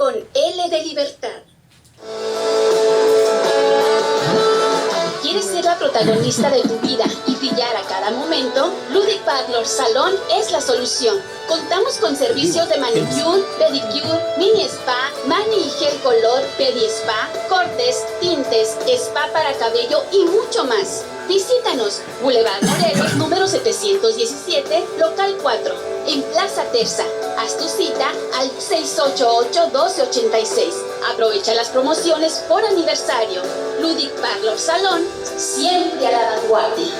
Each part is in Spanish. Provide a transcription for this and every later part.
con L de libertad. ¿Quieres ser la protagonista de tu vida y brillar a cada momento? Ludic Parlor Salón es la solución. Contamos con servicios de manicure, pedicure, mini spa, mani y gel color, pedi spa, cortes, tintes, spa para cabello y mucho más. Visítanos, Boulevard Morelos, número 717, local 4, en Plaza Terza. Haz tu cita al 688-1286. Aprovecha las promociones por aniversario. Ludic Parlor Salón, siempre a la vanguardia.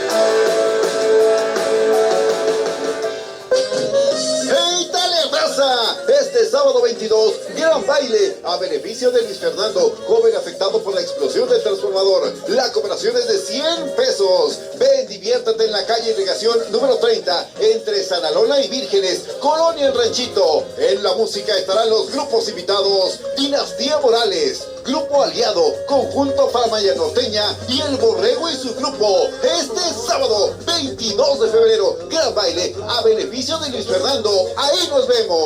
¡Hey, dale, raza! Este sábado 22, gran baile a beneficio de Luis Fernando, joven afectado por la explosión del transformador. La cooperación es de 100 pesos. Ven, diviértate en la calle Irrigación número 30, entre Sanalona y Vírgenes, Colonia El Ranchito. En la música estarán los grupos invitados: Dinastía Morales, Grupo Aliado, Conjunto Faramaya Norteña y El Borrego y su grupo. Este sábado 22 de febrero, gran baile a beneficio de Luis Fernando. Ahí nos vemos.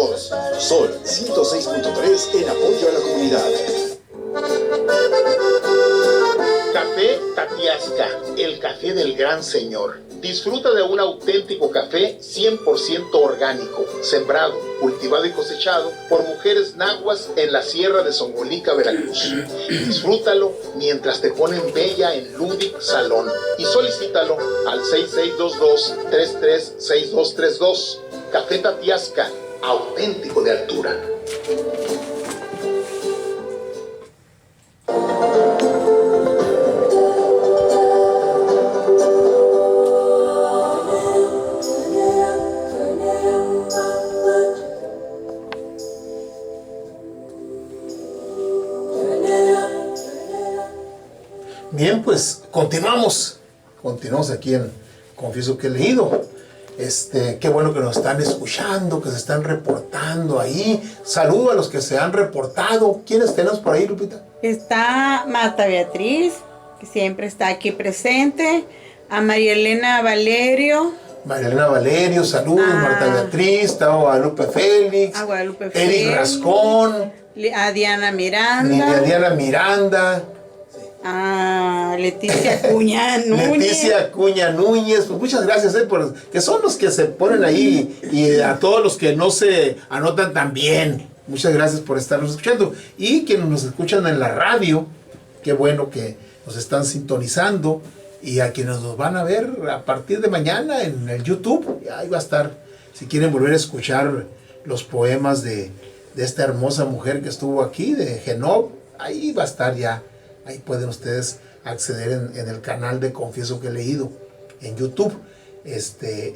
Sol 106.3 en apoyo a la comunidad. Café Tatiasca, el café del gran señor. Disfruta de un auténtico café 100% orgánico, sembrado, cultivado y cosechado por mujeres nahuas en la sierra de Zongolica, Veracruz. Disfrútalo mientras te ponen bella en Ludic Salón y solicítalo al 6622-336232. Café Tatiasca, auténtico de altura. Bien, pues continuamos aquí en Confieso que he leído. Qué bueno que nos están escuchando, que se están reportando ahí. Saludo a los que se han reportado. ¿Quiénes tenemos por ahí, Lupita? Está Marta Beatriz, que siempre está aquí presente. A María Elena Valerio. María Elena Valerio, saludos. Marta Beatriz, está Guadalupe Félix. A Guadalupe Eric Félix. Rascón. A Diana Miranda. A Diana Miranda. A Leticia Acuña Núñez. Leticia Acuña Núñez, pues muchas gracias, que son los que se ponen ahí, y a todos los que no se anotan también, muchas gracias por estarnos escuchando, y quienes nos escuchan en la radio, qué bueno que nos están sintonizando, y a quienes nos van a ver a partir de mañana en el YouTube, ahí va a estar, si quieren volver a escuchar los poemas de esta hermosa mujer que estuvo aquí, de Genob, ahí va a estar ya. Ahí pueden ustedes acceder en el canal de Confieso que he leído en YouTube.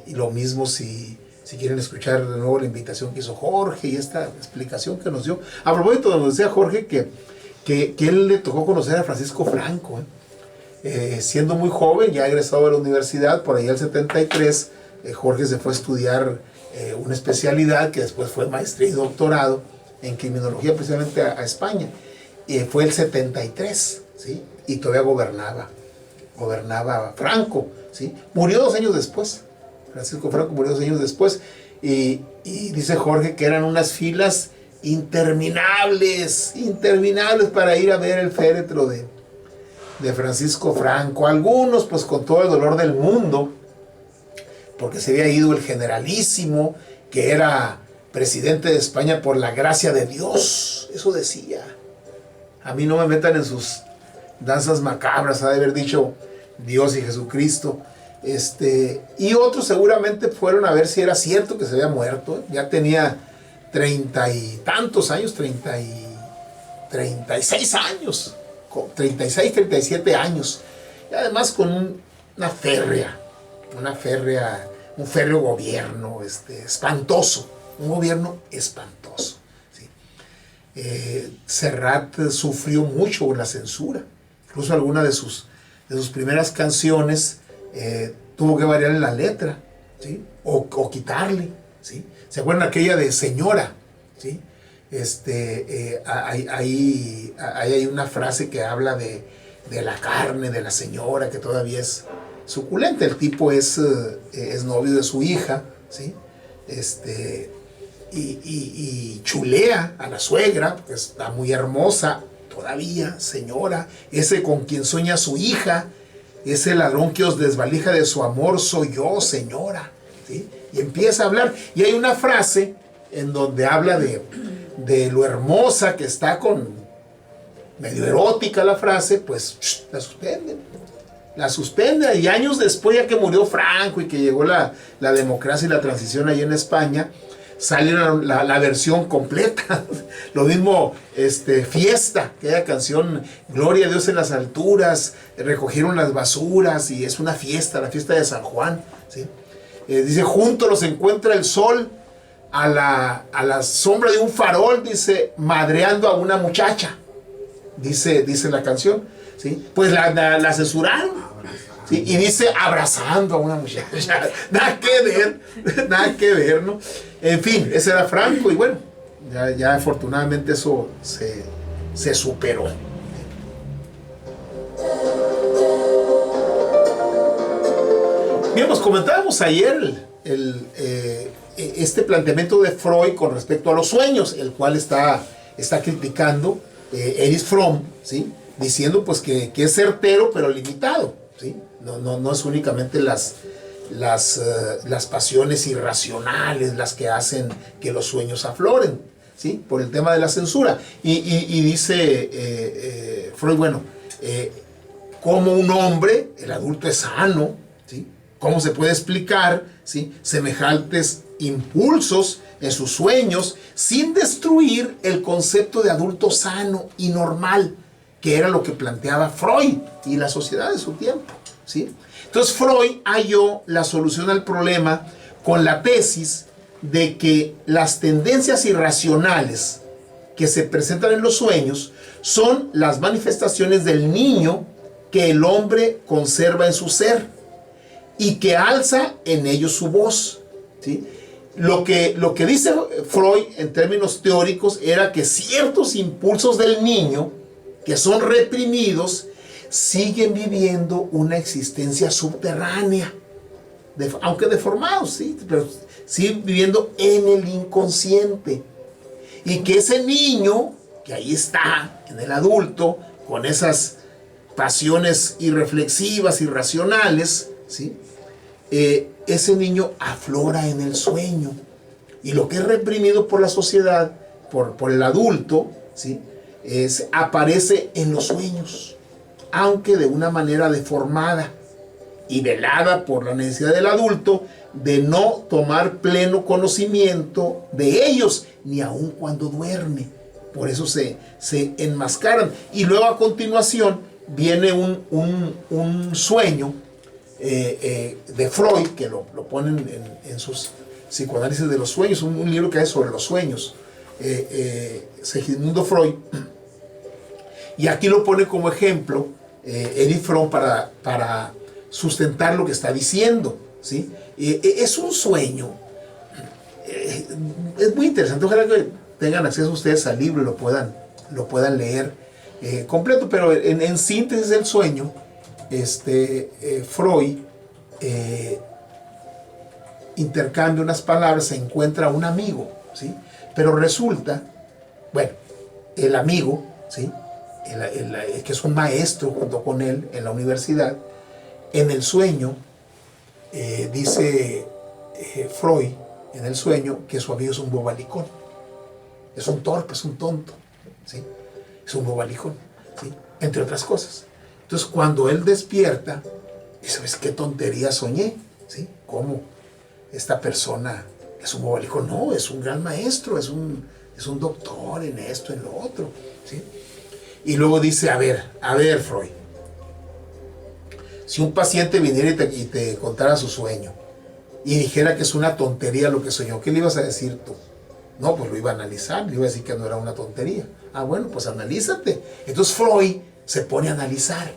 Y lo mismo si quieren escuchar de nuevo la invitación que hizo Jorge y esta explicación que nos dio. A propósito, nos decía Jorge que él le tocó conocer a Francisco Franco. Siendo muy joven, ya egresado de la universidad, por ahí al 73, Jorge se fue a estudiar una especialidad que después fue maestría y doctorado en criminología, precisamente a España. Fue el 73, ¿sí? Y todavía gobernaba Franco, ¿sí? Murió 2 años después, Francisco Franco murió 2 años después, y dice Jorge que eran unas filas interminables para ir a ver el féretro de Francisco Franco, algunos pues con todo el dolor del mundo, porque se había ido el generalísimo, que era presidente de España por la gracia de Dios, eso decía. A mí no me metan en sus danzas macabras, ha de haber dicho Dios y Jesucristo. Y otros seguramente fueron a ver si era cierto que se había muerto. Ya tenía 30 y tantos años, 36 años, 36, 37 años. Y además con un férreo gobierno espantoso, un gobierno espantoso. Serrat sufrió mucho la censura, incluso alguna de sus primeras canciones tuvo que variarle la letra, ¿sí? o quitarle, ¿sí? ¿Se acuerdan aquella de Señora? ¿Sí? Ahí hay una frase que habla de la carne de la señora, que todavía es suculenta. El tipo es novio de su hija, ¿sí? y chulea a la suegra, que está muy hermosa todavía, señora, ese con quien sueña su hija, ese ladrón que os desvalija de su amor soy yo, señora, ¿sí? Y empieza a hablar, y hay una frase en donde habla de lo hermosa que está, con medio erótica la frase, pues la suspenden, y años después, ya que murió Franco y que llegó la democracia y la transición ahí en España, sale la versión completa. Lo mismo Fiesta, aquella canción Gloria a Dios en las alturas, recogieron las basuras y es una fiesta, la fiesta de San Juan, ¿sí? Dice, juntos los encuentra el sol a la sombra de un farol, dice, madreando a una muchacha, dice la canción, ¿sí? Pues la censuraron, ¿sí? Y dice abrazando a una muchacha. Nada que ver, ¿no? En fin, ese era Franco, y bueno, ya afortunadamente eso se superó. Bien, pues comentábamos ayer este planteamiento de Freud con respecto a los sueños, el cual está criticando Erich Fromm, ¿sí? Diciendo pues que es certero pero limitado, ¿sí? No es únicamente las pasiones irracionales las que hacen que los sueños afloren, ¿sí? Por el tema de la censura. Y dice Freud, bueno, cómo un hombre, el adulto, es sano, ¿sí? ¿Cómo se puede explicar, ¿sí? Semejantes impulsos en sus sueños sin destruir el concepto de adulto sano y normal, que era lo que planteaba Freud y la sociedad de su tiempo, ¿sí? Entonces Freud halló la solución al problema con la tesis de que las tendencias irracionales que se presentan en los sueños son las manifestaciones del niño que el hombre conserva en su ser y que alza en ellos su voz, ¿sí? Lo que dice Freud en términos teóricos era que ciertos impulsos del niño que son reprimidos siguen viviendo una existencia subterránea, aunque deformados, ¿sí? Pero siguen viviendo en el inconsciente, y que ese niño que ahí está en el adulto con esas pasiones irreflexivas, irracionales, ¿sí? Ese niño aflora en el sueño, y lo que es reprimido por la sociedad, por el adulto, ¿sí? Aparece en los sueños, aunque de una manera deformada y velada por la necesidad del adulto de no tomar pleno conocimiento de ellos, ni aun cuando duerme. Por eso se enmascaran. Y luego a continuación viene un sueño de Freud, que lo ponen en sus psicoanálisis de los sueños, un libro que hay sobre los sueños, Segismundo Freud, y aquí lo pone como ejemplo Erich Fromm para sustentar lo que está diciendo, ¿sí? Es un sueño, es muy interesante. Ojalá que tengan acceso ustedes al libro y lo puedan leer completo, pero en síntesis del sueño, Freud intercambia unas palabras, se encuentra un amigo, ¿sí? Pero resulta, bueno, el amigo, ¿sí? El que es un maestro junto con él en la universidad, en el sueño, dice Freud, en el sueño, que su amigo es un bobalicón, es un torpe, es un tonto, ¿sí? Es un bobalicón, ¿sí? Entre otras cosas. Entonces, cuando él despierta, dice, ¿sabes qué tontería soñé? ¿Sí? ¿Cómo esta persona es un bobalicón? No, es un gran maestro, es un doctor en esto, en lo otro, ¿sí? Y luego dice, a ver, Freud, si un paciente viniera y te contara su sueño y dijera que es una tontería lo que soñó, ¿qué le ibas a decir tú? No, pues lo iba a analizar, le iba a decir que no era una tontería. Ah, bueno, pues analízate. Entonces Freud se pone a analizar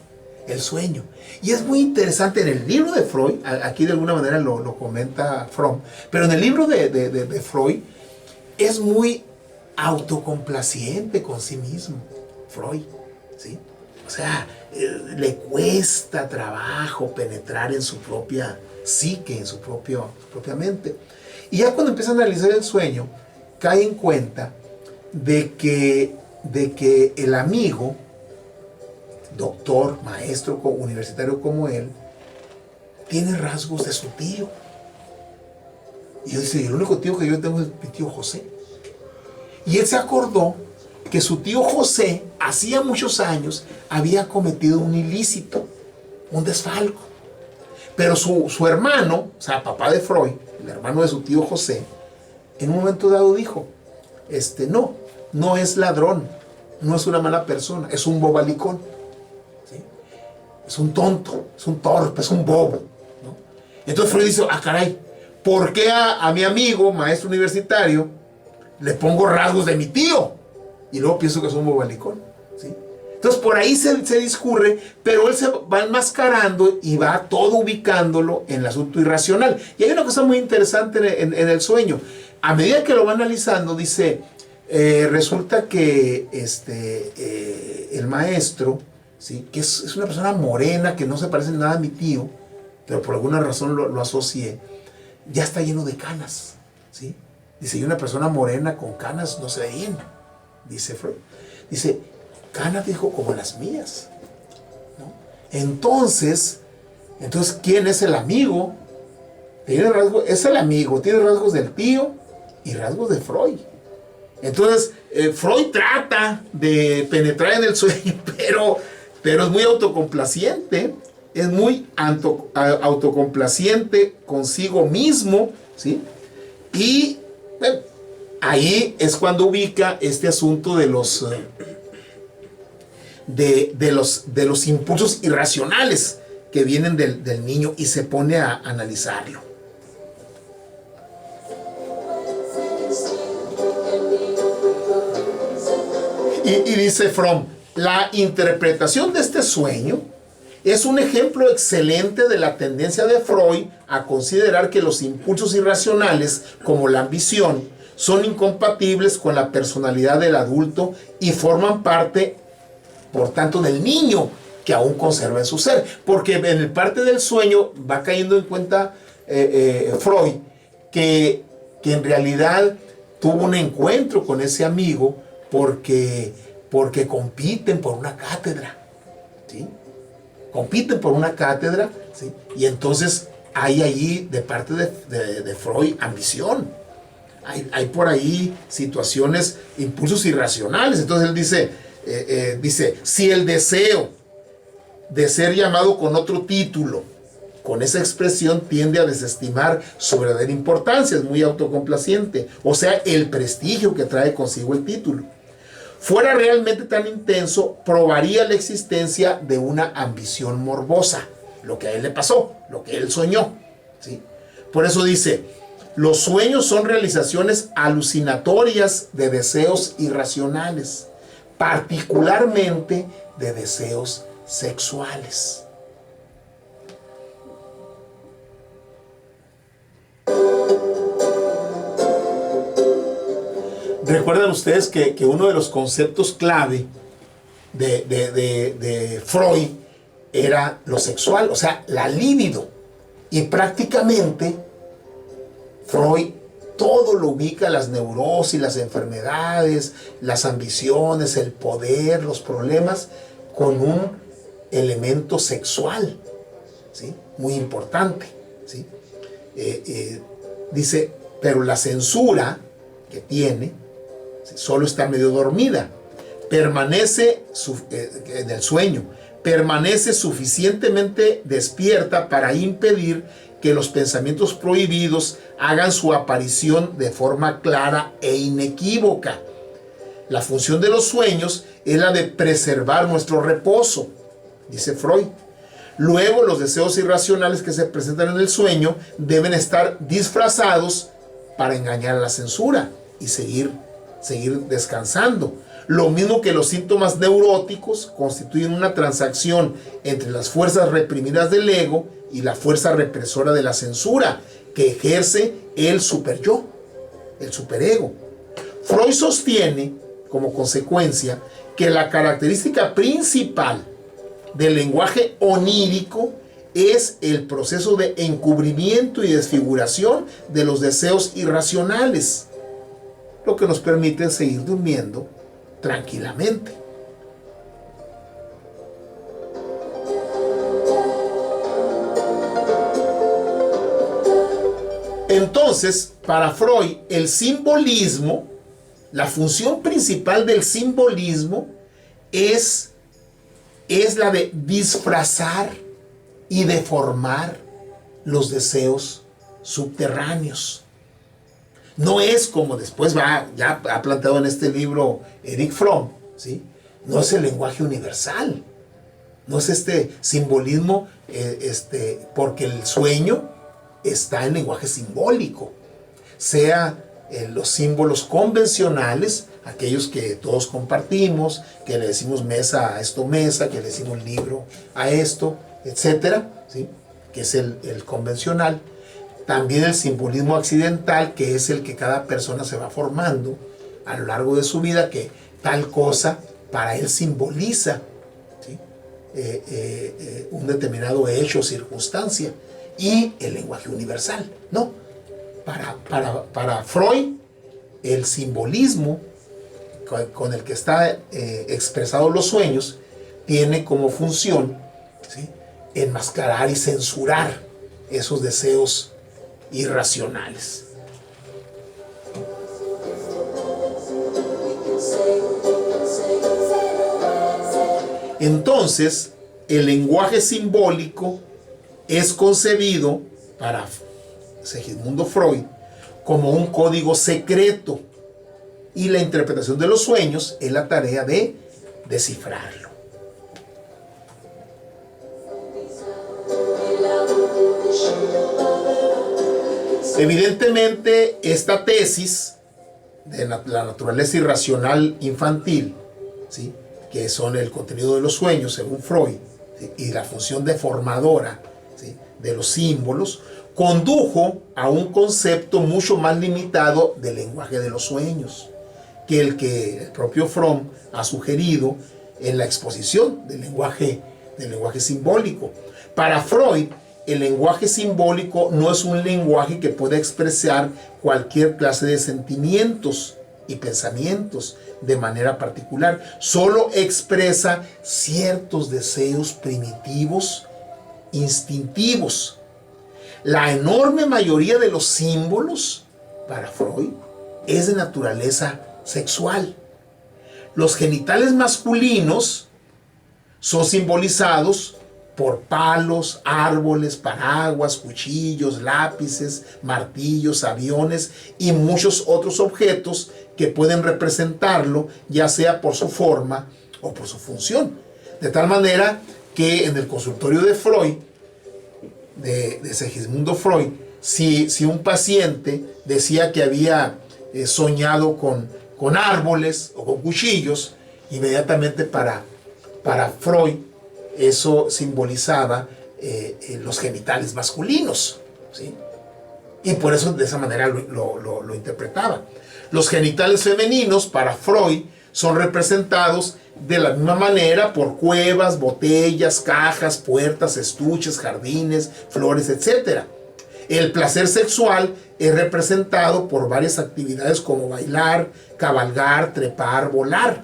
el sueño. Y es muy interesante en el libro de Freud, aquí de alguna manera lo comenta Fromm, pero en el libro de Freud es muy autocomplaciente con sí mismo, Freud, ¿sí? O sea, le cuesta trabajo penetrar en su propia psique, en su propia mente. Y ya cuando empieza a analizar el sueño, cae en cuenta de que el amigo, doctor, maestro universitario como él, tiene rasgos de su tío. Y él dice, el único tío que yo tengo es mi tío José. Y él se acordó que su tío José, hacía muchos años, había cometido un ilícito, un desfalco. Pero su hermano, o sea, papá de Freud, el hermano de su tío José, en un momento dado dijo, no es ladrón, no es una mala persona, es un bobalicón, ¿sí? Es un tonto, es un torpe, es un bobo, ¿no? Entonces Freud dice, caray, ¿por qué a mi amigo, maestro universitario, le pongo rasgos de mi tío? Y luego pienso que es un bobalicón, ¿sí? Entonces por ahí se discurre, pero él se va enmascarando y va todo ubicándolo en el asunto irracional. Y hay una cosa muy interesante en el sueño. A medida que lo va analizando, dice, resulta que el maestro, ¿sí? Que es una persona morena, que no se parece en nada a mi tío, pero por alguna razón lo asocié, ya está lleno de canas, ¿sí? Dice, y una persona morena con canas no se ve bien, dice Freud. Dice, canas, dijo, como las mías, ¿no? Entonces, ¿quién es el amigo? Tiene rasgos, es el amigo, tiene rasgos del tío y rasgos de Freud. Entonces, Freud trata de penetrar en el sueño, pero es muy autocomplaciente, es muy autocomplaciente consigo mismo, ¿sí? Y bueno, ahí es cuando ubica este asunto de los impulsos irracionales que vienen del niño y se pone a analizarlo. Y dice Fromm, la interpretación de este sueño es un ejemplo excelente de la tendencia de Freud a considerar que los impulsos irracionales, como la ambición, son incompatibles con la personalidad del adulto y forman parte, por tanto, del niño que aún conserva en su ser. Porque en el parte del sueño va cayendo en cuenta Freud que en realidad tuvo un encuentro con ese amigo porque compiten por una cátedra, ¿sí? Compiten por una cátedra, ¿sí? Y entonces hay allí de parte de Freud ambición. Hay por ahí situaciones, impulsos irracionales. Entonces él dice, si el deseo de ser llamado con otro título, con esa expresión tiende a desestimar su verdadera importancia, es muy autocomplaciente, o sea, el prestigio que trae consigo el título, fuera realmente tan intenso, probaría la existencia de una ambición morbosa, lo que a él le pasó, lo que él soñó, ¿sí? Por eso dice, los sueños son realizaciones alucinatorias de deseos irracionales, particularmente de deseos sexuales. Recuerdan ustedes que uno de los conceptos clave de Freud era lo sexual, o sea, la libido. Y prácticamente Freud todo lo ubica, las neurosis, las enfermedades, las ambiciones, el poder, los problemas, con un elemento sexual, ¿sí? Muy importante, ¿sí? Dice, pero la censura que tiene, ¿sí? Solo está medio dormida, permanece en el sueño, permanece suficientemente despierta para impedir que los pensamientos prohibidos hagan su aparición de forma clara e inequívoca. La función de los sueños es la de preservar nuestro reposo, dice Freud. Luego, los deseos irracionales que se presentan en el sueño deben estar disfrazados para engañar a la censura y seguir descansando. Lo mismo que los síntomas neuróticos constituyen una transacción entre las fuerzas reprimidas del ego y la fuerza represora de la censura que ejerce el superyo, el superego. Freud sostiene, como consecuencia, que la característica principal del lenguaje onírico es el proceso de encubrimiento y desfiguración de los deseos irracionales. lo que nos permite seguir durmiendo tranquilamente. Entonces, para Freud, el simbolismo, la función principal del simbolismo es la de disfrazar y deformar los deseos subterráneos. No es como después ya ha planteado en este libro Erich Fromm, ¿sí? No es el lenguaje universal, no es este simbolismo, porque el sueño está en lenguaje simbólico, sea los símbolos convencionales, aquellos que todos compartimos, que le decimos mesa a esto mesa, que le decimos libro a esto, etcétera, ¿sí? Que es el convencional. También el simbolismo accidental, que es el que cada persona se va formando a lo largo de su vida, que tal cosa para él simboliza, ¿sí? Un determinado hecho o circunstancia. Y el lenguaje universal, ¿no? Para Freud, el simbolismo con el que está expresados los sueños tiene como función, ¿sí?, enmascarar y censurar esos deseos irracionales. Entonces, el lenguaje simbólico es concebido para Segismundo Freud como un código secreto, y la interpretación de los sueños es la tarea de descifrarlo. Evidentemente, esta tesis de la naturaleza irracional infantil, ¿sí?, que son el contenido de los sueños según Freud, ¿sí?, y la función deformadora, ¿sí?, de los símbolos, condujo a un concepto mucho más limitado del lenguaje de los sueños que el propio Fromm ha sugerido en la exposición del lenguaje simbólico. Para Freud, el lenguaje simbólico no es un lenguaje que pueda expresar cualquier clase de sentimientos y pensamientos de manera particular. Solo expresa ciertos deseos primitivos, instintivos. La enorme mayoría de los símbolos, para Freud, es de naturaleza sexual. Los genitales masculinos son simbolizados por palos, árboles, paraguas, cuchillos, lápices, martillos, aviones y muchos otros objetos que pueden representarlo, ya sea por su forma o por su función. De tal manera que en el consultorio de Freud, de Segismundo Freud, si un paciente decía que había soñado con árboles o con cuchillos, inmediatamente para Freud eso simbolizaba los genitales masculinos, ¿sí? Y por eso de esa manera lo interpretaba. Los genitales femeninos para Freud son representados de la misma manera por cuevas, botellas, cajas, puertas, estuches, jardines, flores, etc. El placer sexual es representado por varias actividades como bailar, cabalgar, trepar, volar.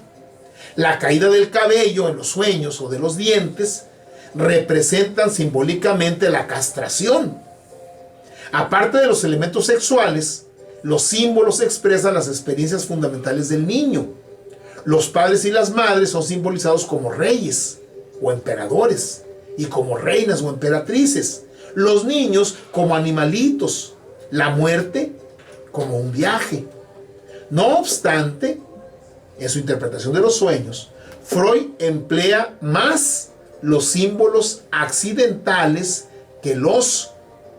La caída del cabello en los sueños o de los dientes representan simbólicamente la castración. Aparte de los elementos sexuales, los símbolos expresan las experiencias fundamentales del niño. Los padres y las madres son simbolizados como reyes o emperadores y como reinas o emperatrices. Los niños como animalitos, la muerte como un viaje. No obstante, en su interpretación de los sueños, Freud emplea más los símbolos accidentales que los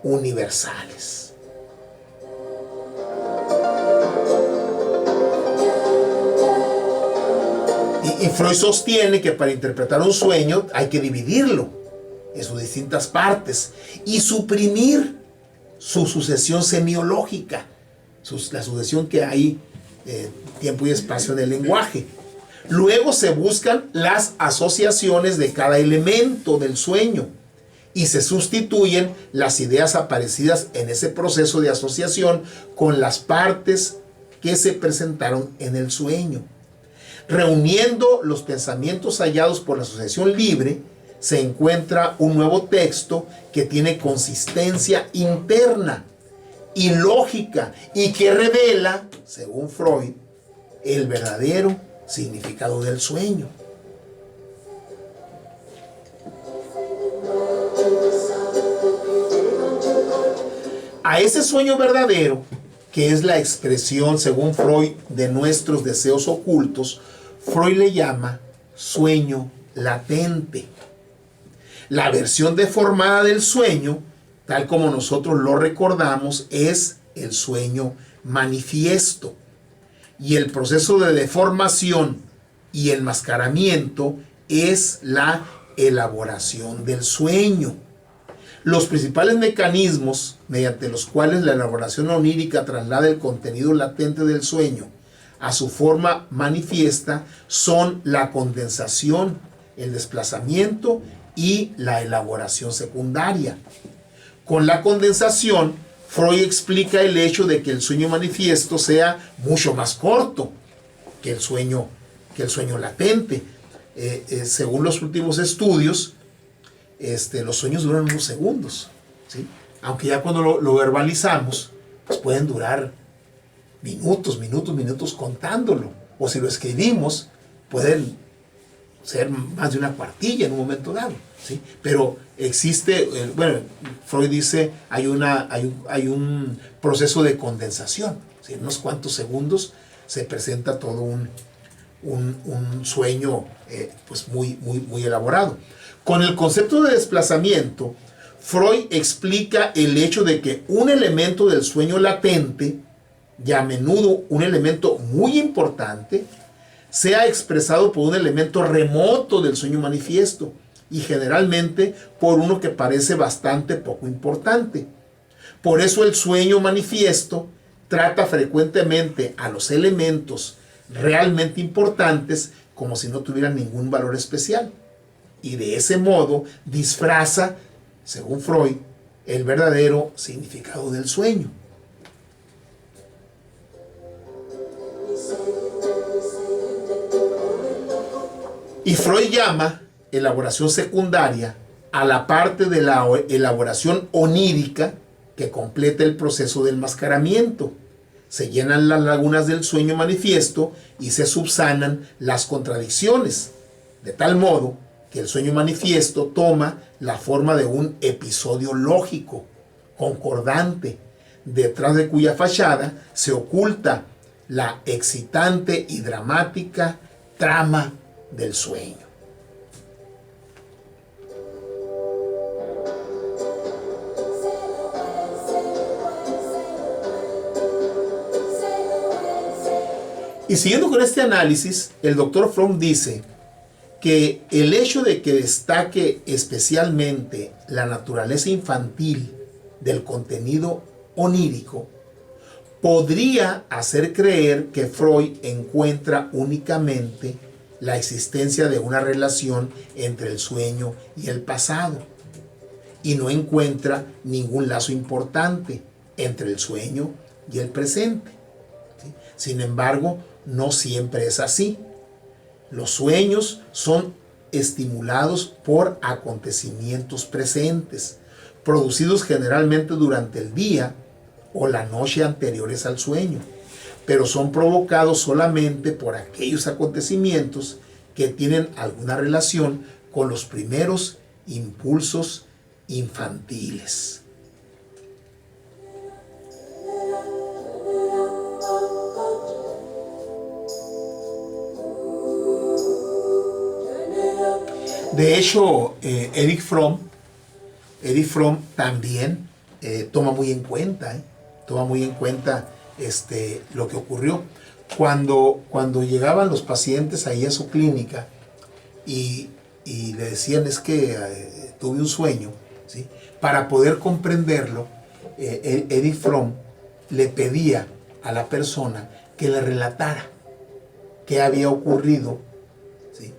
universales. Y Freud sostiene que para interpretar un sueño hay que dividirlo en sus distintas partes y suprimir su sucesión semiológica, la sucesión que hay tiempo y espacio en el lenguaje. Luego se buscan las asociaciones de cada elemento del sueño y se sustituyen las ideas aparecidas en ese proceso de asociación con las partes que se presentaron en el sueño. Reuniendo los pensamientos hallados por la asociación libre, se encuentra un nuevo texto que tiene consistencia interna y lógica y que revela, según Freud, el verdadero significado del sueño. A ese sueño verdadero, que es la expresión, según Freud, de nuestros deseos ocultos, Freud le llama sueño latente. La versión deformada del sueño, tal como nosotros lo recordamos, es el sueño manifiesto. Y el proceso de deformación y enmascaramiento es la elaboración del sueño. Los principales mecanismos mediante los cuales la elaboración onírica traslada el contenido latente del sueño a su forma manifiesta son la condensación, el desplazamiento y la elaboración secundaria. Con la condensación, Freud explica el hecho de que el sueño manifiesto sea mucho más corto que el sueño latente. Según los últimos estudios, los sueños duran unos segundos, ¿sí? Aunque ya cuando lo verbalizamos, pues pueden durar minutos contándolo. O si lo escribimos, pueden ser más de una cuartilla en un momento dado, ¿sí? Pero existe, Freud dice, hay un proceso de condensación, ¿sí? En unos cuantos segundos se presenta todo un sueño pues muy elaborado. Con el concepto de desplazamiento, Freud explica el hecho de que un elemento del sueño latente, y a menudo un elemento muy importante, sea expresado por un elemento remoto del sueño manifiesto y generalmente por uno que parece bastante poco importante. Por eso el sueño manifiesto trata frecuentemente a los elementos realmente importantes como si no tuvieran ningún valor especial. Y de ese modo disfraza, según Freud, el verdadero significado del sueño. Y Freud llama elaboración secundaria a la parte de la elaboración onírica que completa el proceso del enmascaramiento. Se llenan las lagunas del sueño manifiesto y se subsanan las contradicciones, de tal modo que el sueño manifiesto toma la forma de un episodio lógico, concordante, detrás de cuya fachada se oculta la excitante y dramática trama del sueño. Y siguiendo con este análisis, el doctor Fromm dice que el hecho de que destaque especialmente la naturaleza infantil del contenido onírico podría hacer creer que Freud encuentra únicamente la existencia de una relación entre el sueño y el pasado y no encuentra ningún lazo importante entre el sueño y el presente, ¿sí? Sin embargo, no siempre es así. Los sueños son estimulados por acontecimientos presentes, producidos generalmente durante el día o la noche anteriores al sueño, pero son provocados solamente por aquellos acontecimientos que tienen alguna relación con los primeros impulsos infantiles. De hecho, Erich Fromm también toma muy en cuenta lo que ocurrió. Cuando llegaban los pacientes ahí a su clínica y le decían es que tuve un sueño, ¿sí? Para poder comprenderlo, Erich Fromm le pedía a la persona que le relatara qué había ocurrido, ¿sí?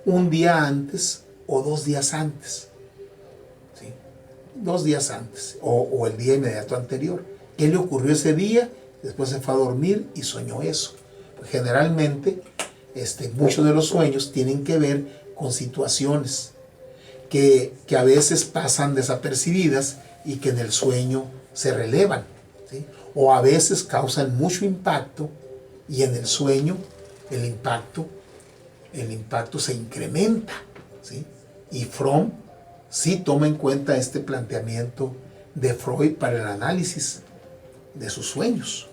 Un día antes o 2 días antes, ¿sí? 2 días antes o el día inmediato anterior. ¿Qué le ocurrió ese día Después se fue a dormir y soñó eso. Generalmente, muchos de los sueños tienen que ver con situaciones que a veces pasan desapercibidas y que en el sueño se relevan, ¿sí? O a veces causan mucho impacto y en el sueño el impacto se incrementa, ¿sí? Y Fromm sí toma en cuenta este planteamiento de Freud para el análisis de sus sueños.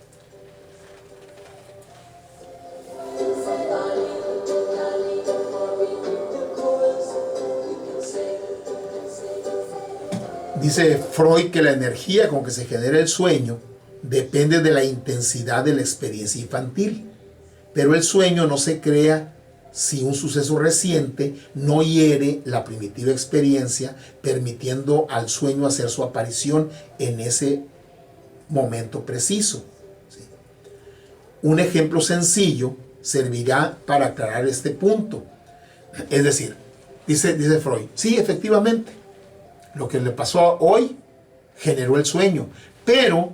Dice Freud que la energía con que se genera el sueño depende de la intensidad de la experiencia infantil, pero el sueño no se crea si un suceso reciente no hiere la primitiva experiencia, permitiendo al sueño hacer su aparición en ese momento preciso. ¿Sí? Un ejemplo sencillo servirá para aclarar este punto. Es decir, dice Freud, sí, efectivamente, lo que le pasó hoy generó el sueño, pero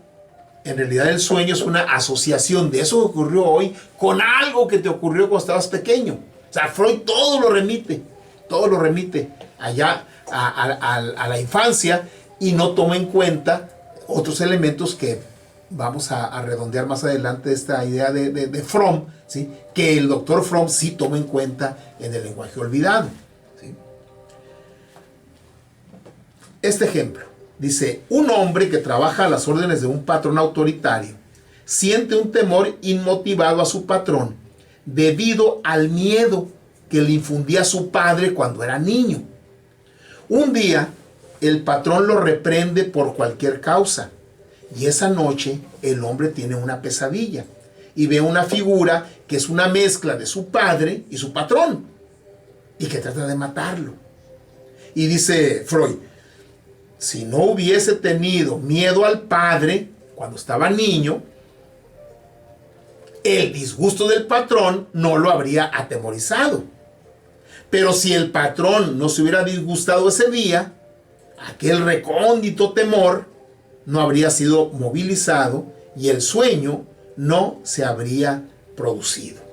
en realidad el sueño es una asociación de eso que ocurrió hoy con algo que te ocurrió cuando estabas pequeño. O sea, Freud todo lo remite allá a la infancia y no toma en cuenta otros elementos que vamos a redondear más adelante esta idea de Fromm, ¿sí? Que el doctor Fromm sí toma en cuenta en el lenguaje olvidado. ¿Sí? Este ejemplo dice: un hombre que trabaja a las órdenes de un patrón autoritario siente un temor inmotivado a su patrón debido al miedo que le infundía su padre cuando era niño. Un día, el patrón lo reprende por cualquier causa, y esa noche el hombre tiene una pesadilla y ve una figura que es una mezcla de su padre y su patrón, y que trata de matarlo. Y dice Freud, si no hubiese tenido miedo al padre cuando estaba niño, el disgusto del patrón no lo habría atemorizado. Pero si el patrón no se hubiera disgustado ese día, aquel recóndito temor no habría sido movilizado y el sueño no se habría producido.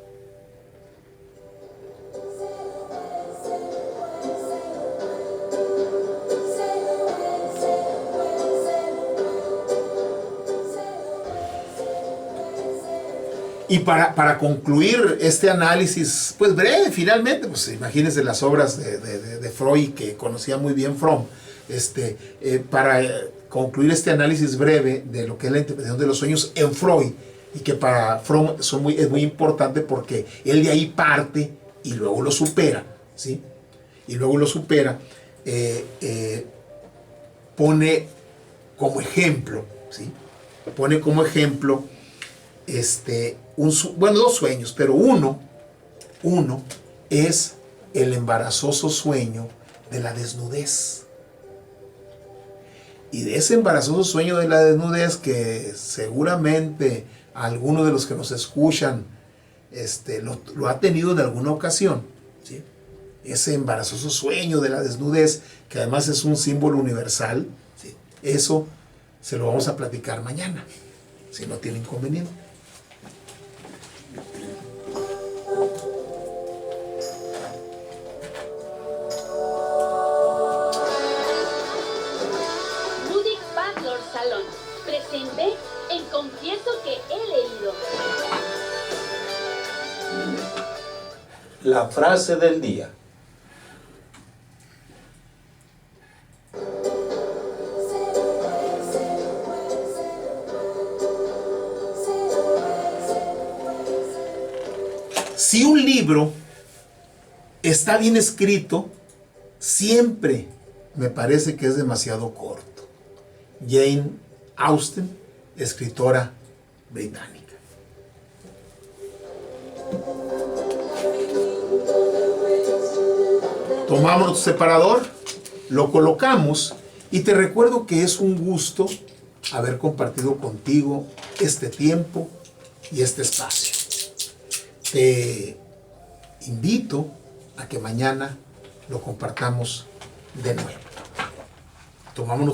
Y para concluir este análisis, pues breve, finalmente, pues imagínense las obras de Freud, que conocía muy bien Fromm, para concluir este análisis breve de lo que es la interpretación de los sueños en Freud, y que para Fromm es muy importante porque él de ahí parte y luego lo supera, ¿sí? Y luego lo supera, pone como ejemplo, ¿sí? Pone como ejemplo, dos sueños, pero uno es el embarazoso sueño de la desnudez. Y de ese embarazoso sueño de la desnudez, que seguramente alguno de los que nos escuchan lo ha tenido en alguna ocasión, ¿sí? Ese embarazoso sueño de la desnudez, que además es un símbolo universal, ¿sí? Eso se lo vamos a platicar mañana, si no tiene inconveniente. Presente en Confieso que he leído. La frase del día. Si un libro está bien escrito, siempre me parece que es demasiado corto. Jane Austen, escritora británica. Tomamos nuestro separador, lo colocamos y te recuerdo que es un gusto haber compartido contigo este tiempo y este espacio. Te invito a que mañana lo compartamos de nuevo. Tomamos